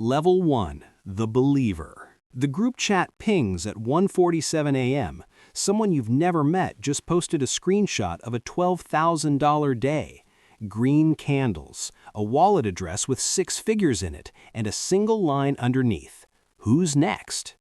Level 1. The Believer. The group chat pings at 1:47 a.m. Someone you've never met just posted a screenshot of a $12,000 day. Green candles, a wallet address with 6 figures in it, and a single line underneath. Who's next?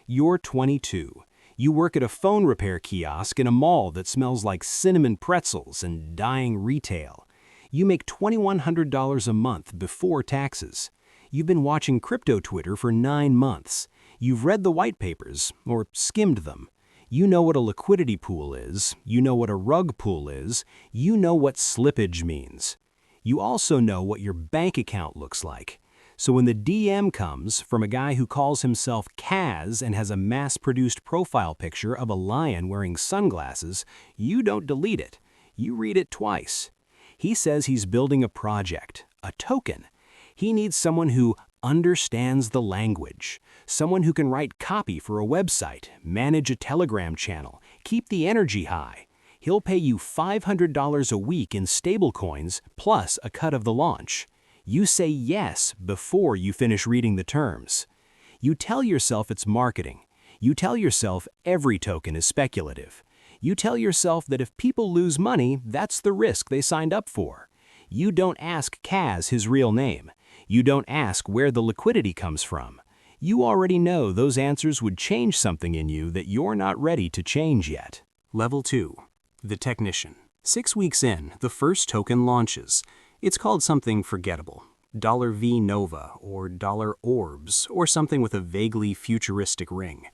You're 22. You work at a phone repair kiosk in a mall that smells like cinnamon pretzels and dying retail. You make $2,100 a month before taxes. You've been watching crypto Twitter for 9 months. You've read the white papers, or skimmed them. You know what a liquidity pool is. You know what a rug pull is. You know what slippage means. You also know what your bank account looks like. So when the DM comes from a guy who calls himself Kaz and has a mass-produced profile picture of a lion wearing sunglasses, you don't delete it. You read it twice. He says he's building a project, a token. He needs someone who understands the language, someone who can write copy for a website, manage a Telegram channel, keep the energy high. He'll pay you $500 a week in stablecoins plus a cut of the launch. You say yes before you finish reading the terms. You tell yourself it's marketing. You tell yourself every token is speculative. You tell yourself that if people lose money, that's the risk they signed up for. You don't ask Kaz his real name. You don't ask where the liquidity comes from. You already know those answers would change something in you that you're not ready to change yet. Level 2. The Technician. 6 weeks in, the first token launches. It's called something forgettable. $V Nova or $Orbs or something with a vaguely futuristic ring.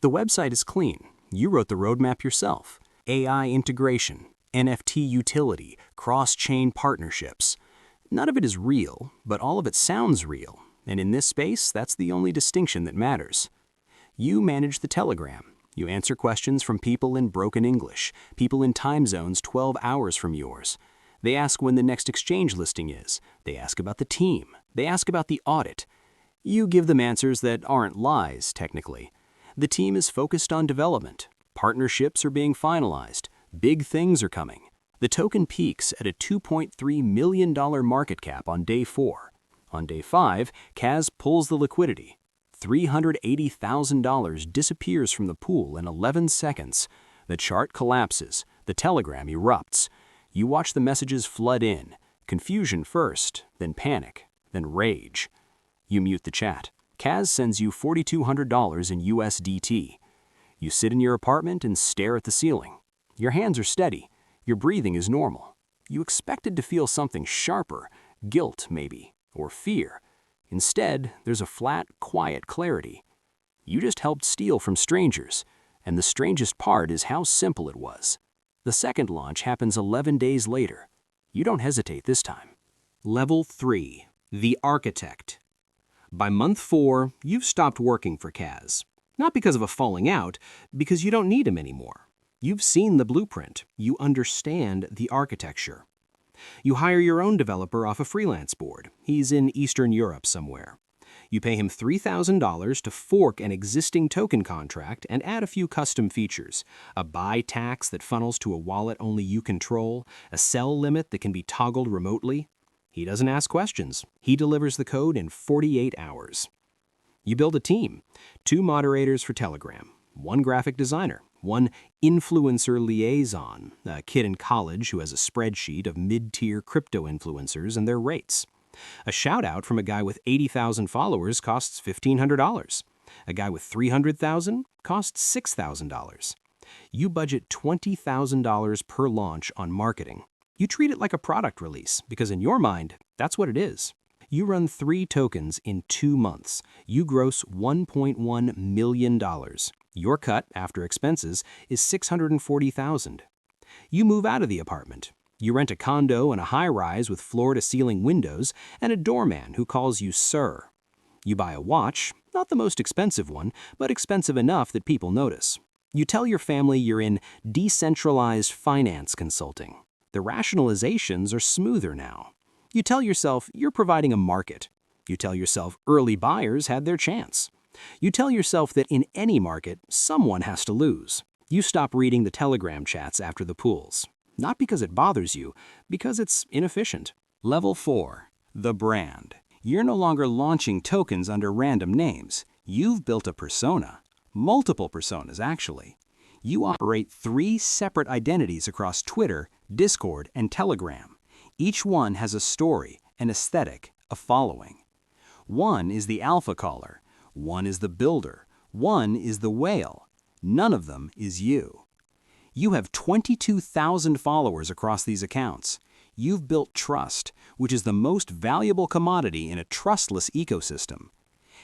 The website is clean. You wrote the roadmap yourself. AI integration, NFT utility, cross-chain partnerships. None of it is real, but all of it sounds real. And in this space, that's the only distinction that matters. You manage the Telegram. You answer questions from people in broken English, people in time zones 12 hours from yours. They ask when the next exchange listing is. They ask about the team. They ask about the audit. You give them answers that aren't lies, technically. The team is focused on development. Partnerships are being finalized. Big things are coming. The token peaks at a $2.3 million market cap on day 4. On day 5, Kaz pulls the liquidity. $380,000 disappears from the pool in 11 seconds. The chart collapses. The Telegram erupts. You watch the messages flood in. Confusion first, then panic, then rage. You mute the chat. Kaz sends you $4,200 in USDT. You sit in your apartment and stare at the ceiling. Your hands are steady. Your breathing is normal. You expected to feel something sharper, guilt maybe, or fear. Instead, there's a flat, quiet clarity. You just helped steal from strangers, and the strangest part is how simple it was. The second launch happens 11 days later. You don't hesitate this time. Level 3. The Architect. By month 4, you've stopped working for Kaz. Not because of a falling out, because you don't need him anymore. You've seen the blueprint. You understand the architecture. You hire your own developer off a freelance board. He's in Eastern Europe somewhere. You pay him $3,000 to fork an existing token contract and add a few custom features. A buy tax that funnels to a wallet only you control, a sell limit that can be toggled remotely. He doesn't ask questions. He delivers the code in 48 hours. You build a team. 2 moderators for Telegram, 1 graphic designer, 1 influencer liaison, a kid in college who has a spreadsheet of mid-tier crypto influencers and their rates. A shout-out from a guy with 80,000 followers costs $1,500. A guy with 300,000 costs $6,000. You budget $20,000 per launch on marketing. You treat it like a product release because in your mind, that's what it is. You run 3 tokens in 2 months. You gross $1.1 million. Your cut, after expenses, is $640,000. You move out of the apartment. You rent a condo in a high-rise with floor-to-ceiling windows and a doorman who calls you sir. You buy a watch, not the most expensive one, but expensive enough that people notice. You tell your family you're in decentralized finance consulting. The rationalizations are smoother now. You tell yourself you're providing a market. You tell yourself early buyers had their chance. You tell yourself that in any market, someone has to lose. You stop reading the Telegram chats after the pools. Not because it bothers you, because it's inefficient. Level 4. The Brand. You're no longer launching tokens under random names. You've built a persona. Multiple personas, actually. You operate 3 separate identities across Twitter, Discord, and Telegram. Each one has a story, an aesthetic, a following. One is the alpha caller. One is the builder. One is the whale. None of them is you. You have 22,000 followers across these accounts. You've built trust, which is the most valuable commodity in a trustless ecosystem.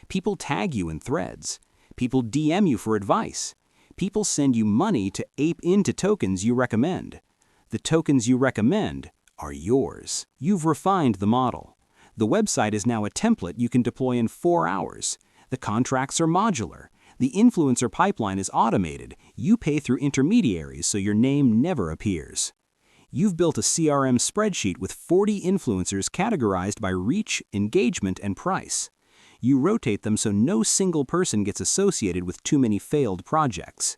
People tag you in threads. People DM you for advice. People send you money to ape into tokens you recommend. The tokens you recommend are yours. You've refined the model. The website is now a template you can deploy in 4 hours. The contracts are modular. The influencer pipeline is automated. You pay through intermediaries so your name never appears. You've built a CRM spreadsheet with 40 influencers categorized by reach, engagement, and price. You rotate them so no single person gets associated with too many failed projects.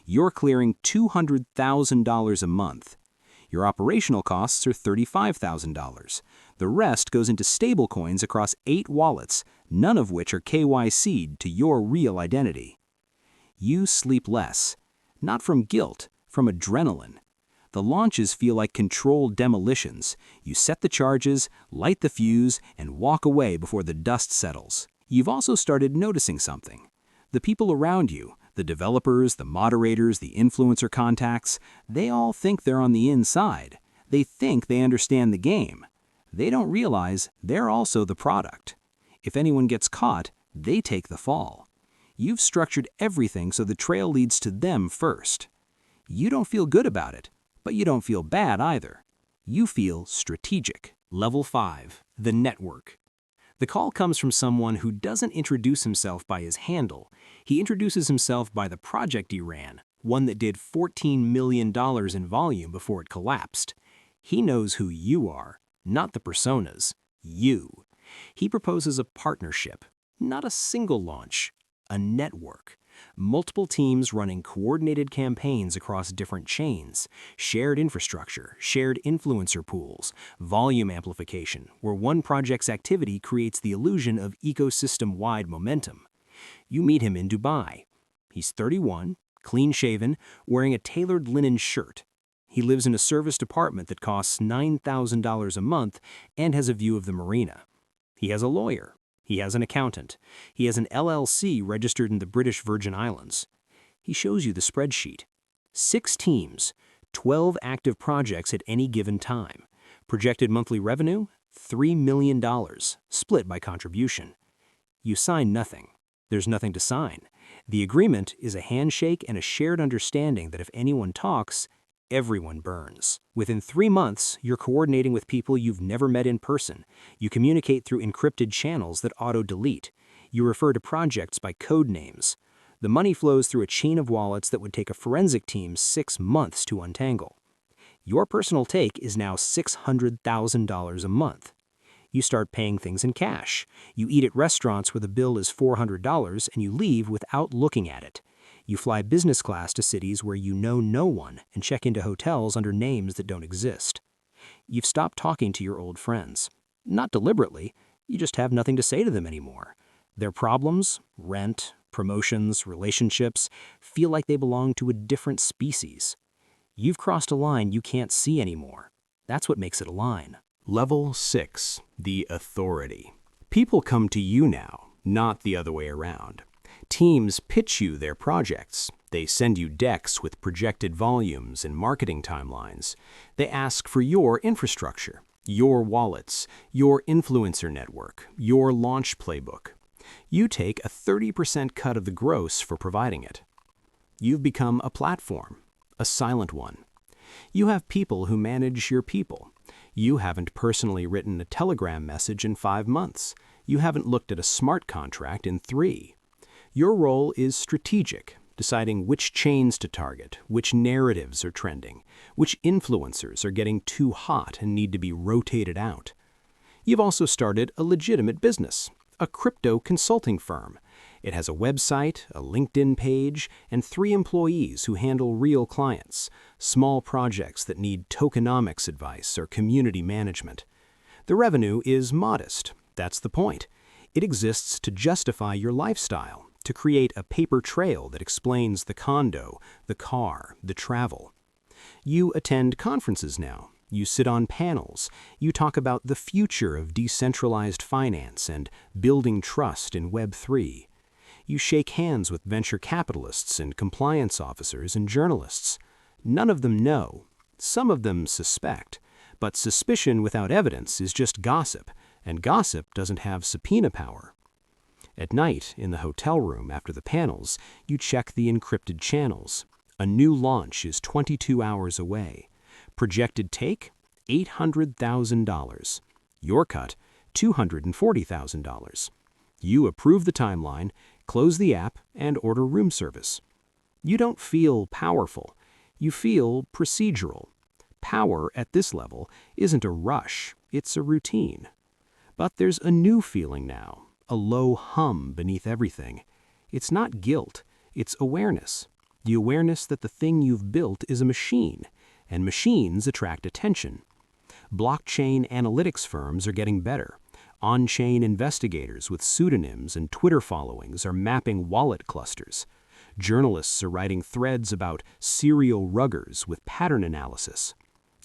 You're clearing $200,000 a month. Your operational costs are $35,000. The rest goes into stablecoins across 8 wallets, none of which are KYC'd to your real identity. You sleep less, not from guilt, from adrenaline. The launches feel like controlled demolitions. You set the charges, light the fuse, and walk away before the dust settles. You've also started noticing something. The people around you, the developers, the moderators, the influencer contacts, they all think they're on the inside. They think they understand the game. They don't realize they're also the product. If anyone gets caught, they take the fall. You've structured everything so the trail leads to them first. You don't feel good about it, but you don't feel bad either. You feel strategic. Level 5. The network. The call comes from someone who doesn't introduce himself by his handle. He introduces himself by the project he ran, one that did $14 million in volume before it collapsed. He knows who you are, not the personas. You. He proposes a partnership, not a single launch, a network. Multiple teams running coordinated campaigns across different chains, shared infrastructure, shared influencer pools, volume amplification, where one project's activity creates the illusion of ecosystem-wide momentum. You meet him in Dubai. He's 31, clean-shaven, wearing a tailored linen shirt. He lives in a serviced apartment that costs $9,000 a month and has a view of the marina. He has a lawyer. He has an accountant. He has an LLC registered in the British Virgin Islands. He shows you the spreadsheet. 6 teams, 12 active projects at any given time. Projected monthly revenue, $3 million, split by contribution. You sign nothing. There's nothing to sign. The agreement is a handshake and a shared understanding that if anyone talks, everyone burns. Within 3 months, you're coordinating with people you've never met in person. You communicate through encrypted channels that auto-delete. You refer to projects by code names. The money flows through a chain of wallets that would take a forensic team 6 months to untangle. Your personal take is now $600,000 a month. You start paying things in cash. You eat at restaurants where the bill is $400 and you leave without looking at it. You fly business class to cities where you know no one and check into hotels under names that don't exist. You've stopped talking to your old friends. Not deliberately, you just have nothing to say to them anymore. Their problems, rent, promotions, relationships, feel like they belong to a different species. You've crossed a line you can't see anymore. That's what makes it a line. Level 6. The authority. People come to you now, not the other way around. Teams pitch you their projects. They send you decks with projected volumes and marketing timelines. They ask for your infrastructure, your wallets, your influencer network, your launch playbook. You take a 30% cut of the gross for providing it. You've become a platform, a silent one. You have people who manage your people. You haven't personally written a Telegram message in 5 months. You haven't looked at a smart contract in 3. Your role is strategic, deciding which chains to target, which narratives are trending, which influencers are getting too hot and need to be rotated out. You've also started a legitimate business, a crypto consulting firm. It has a website, a LinkedIn page, and 3 employees who handle real clients, small projects that need tokenomics advice or community management. The revenue is modest. That's the point. It exists to justify your lifestyle, to create a paper trail that explains the condo, the car, the travel. You attend conferences now. You sit on panels. You talk about the future of decentralized finance and building trust in Web3. You shake hands with venture capitalists and compliance officers and journalists. None of them know. Some of them suspect. But suspicion without evidence is just gossip, and gossip doesn't have subpoena power. At night, in the hotel room after the panels, you check the encrypted channels. A new launch is 22 hours away. Projected take, $800,000. Your cut, $240,000. You approve the timeline, close the app, and order room service. You don't feel powerful. You feel procedural. Power at this level isn't a rush, it's a routine. But there's a new feeling now, a low hum beneath everything. It's not guilt, it's awareness. The awareness that the thing you've built is a machine, and machines attract attention. Blockchain analytics firms are getting better. On-chain investigators with pseudonyms and Twitter followings are mapping wallet clusters. Journalists are writing threads about serial ruggers with pattern analysis.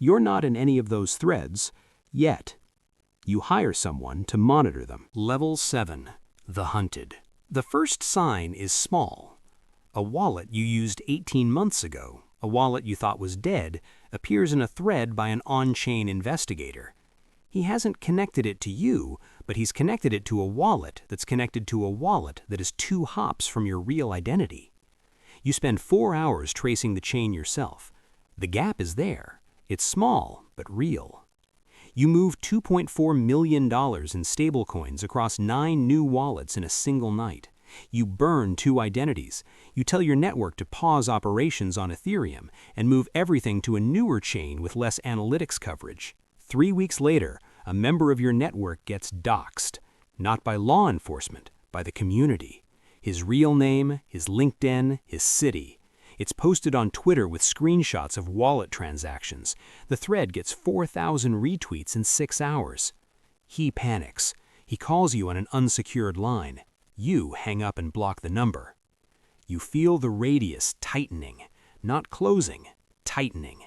You're not in any of those threads, yet. You hire someone to monitor them. Level 7. The Hunted. The first sign is small. A wallet you used 18 months ago, a wallet you thought was dead, appears in a thread by an on-chain investigator. He hasn't connected it to you, but he's connected it to a wallet that's connected to a wallet that is 2 hops from your real identity. You spend 4 hours tracing the chain yourself. The gap is there. It's small, but real. You move $2.4 million in stablecoins across 9 new wallets in a single night. You burn 2 identities. You tell your network to pause operations on Ethereum and move everything to a newer chain with less analytics coverage. 3 weeks later, a member of your network gets doxxed, not by law enforcement, by the community. His real name, his LinkedIn, his city. It's posted on Twitter with screenshots of wallet transactions. The thread gets 4,000 retweets in 6 hours. He panics. He calls you on an unsecured line. You hang up and block the number. You feel the radius tightening, not closing, tightening.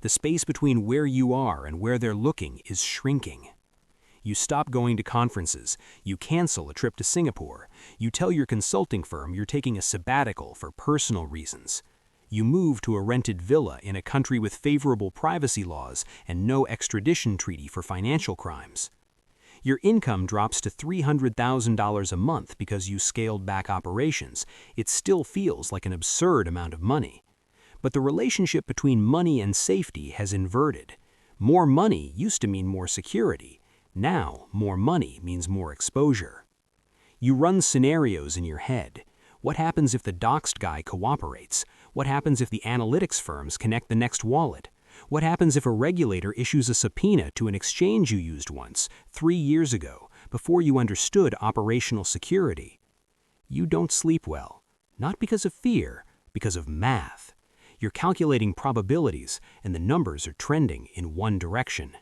The space between where you are and where they're looking is shrinking. You stop going to conferences. You cancel a trip to Singapore. You tell your consulting firm you're taking a sabbatical for personal reasons. You move to a rented villa in a country with favorable privacy laws and no extradition treaty for financial crimes. Your income drops to $300,000 a month because you scaled back operations. It still feels like an absurd amount of money. But the relationship between money and safety has inverted. More money used to mean more security. Now, more money means more exposure. You run scenarios in your head. What happens if the doxed guy cooperates? What happens if the analytics firms connect the next wallet? What happens if a regulator issues a subpoena to an exchange you used once, 3 years ago, before you understood operational security? You don't sleep well, not because of fear, because of math. You're calculating probabilities, and the numbers are trending in one direction.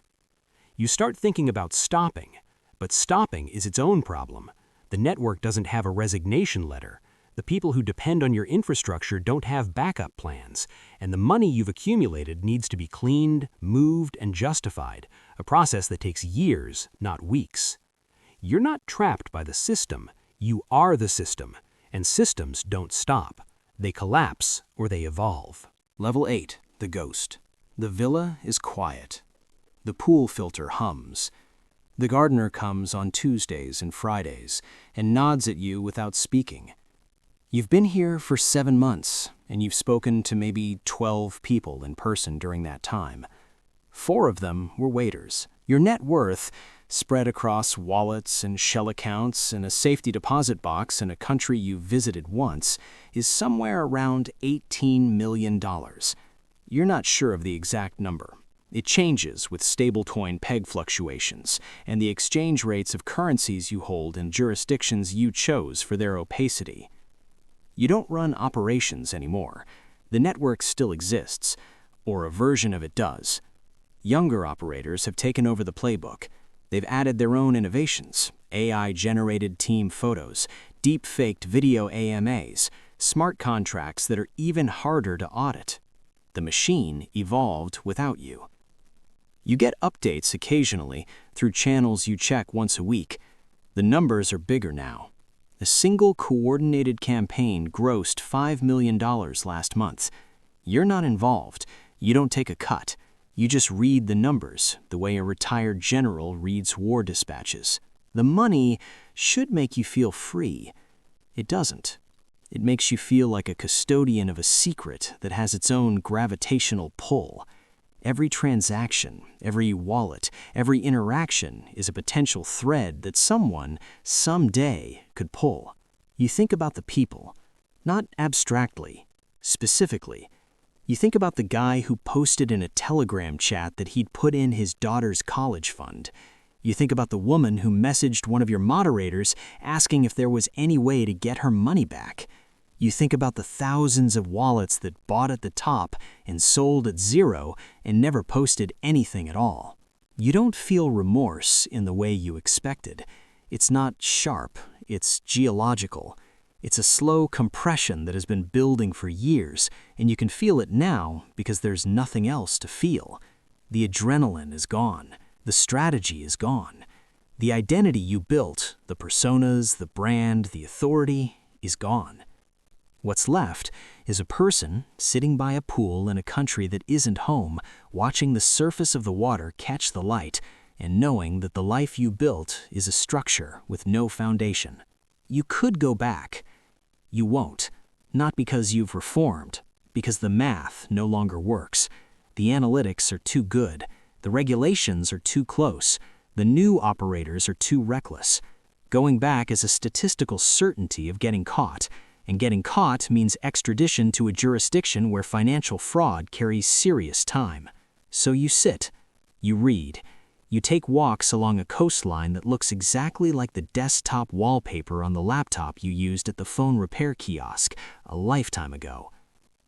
You start thinking about stopping, but stopping is its own problem. The network doesn't have a resignation letter. The people who depend on your infrastructure don't have backup plans, and the money you've accumulated needs to be cleaned, moved, and justified, a process that takes years, not weeks. You're not trapped by the system. You are the system, and systems don't stop. They collapse or they evolve. Level 8, the Ghost. The villa is quiet. The pool filter hums. The gardener comes on Tuesdays and Fridays and nods at you without speaking. You've been here for 7 months, and you've spoken to maybe 12 people in person during that time. 4 of them were waiters. Your net worth, spread across wallets and shell accounts and a safety deposit box in a country you visited once, is somewhere around $18 million. You're not sure of the exact number. It changes with stablecoin peg fluctuations and the exchange rates of currencies you hold in jurisdictions you chose for their opacity. You don't run operations anymore. The network still exists, or a version of it does. Younger operators have taken over the playbook. They've added their own innovations, AI-generated team photos, deep-faked video AMAs, smart contracts that are even harder to audit. The machine evolved without you. You get updates occasionally through channels you check once a week. The numbers are bigger now. A single coordinated campaign grossed $5 million last month. You're not involved. You don't take a cut. You just read the numbers the way a retired general reads war dispatches. The money should make you feel free. It doesn't. It makes you feel like a custodian of a secret that has its own gravitational pull. Every transaction, every wallet, every interaction is a potential thread that someone, someday, could pull. You think about the people, not abstractly, specifically. You think about the guy who posted in a Telegram chat that he'd put in his daughter's college fund. You think about the woman who messaged one of your moderators asking if there was any way to get her money back. You think about the thousands of wallets that bought at the top and sold at zero and never posted anything at all. You don't feel remorse in the way you expected. It's not sharp, it's geological. It's a slow compression that has been building for years, and you can feel it now because there's nothing else to feel. The adrenaline is gone. The strategy is gone. The identity you built, the personas, the brand, the authority, is gone. What's left is a person sitting by a pool in a country that isn't home, watching the surface of the water catch the light, and knowing that the life you built is a structure with no foundation. You could go back. You won't. Not because you've reformed, because the math no longer works. The analytics are too good. The regulations are too close. The new operators are too reckless. Going back is a statistical certainty of getting caught, and getting caught means extradition to a jurisdiction where financial fraud carries serious time. So you sit, you read, you take walks along a coastline that looks exactly like the desktop wallpaper on the laptop you used at the phone repair kiosk a lifetime ago.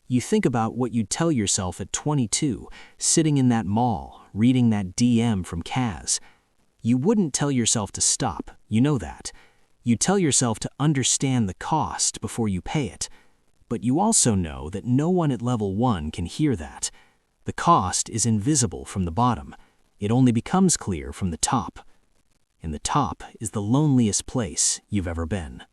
You think about what you'd tell yourself at 22, sitting in that mall, reading that DM from Kaz. You wouldn't tell yourself to stop, you know that. You tell yourself to understand the cost before you pay it. But you also know that no one at level 1 can hear that. The cost is invisible from the bottom. It only becomes clear from the top. And the top is the loneliest place you've ever been.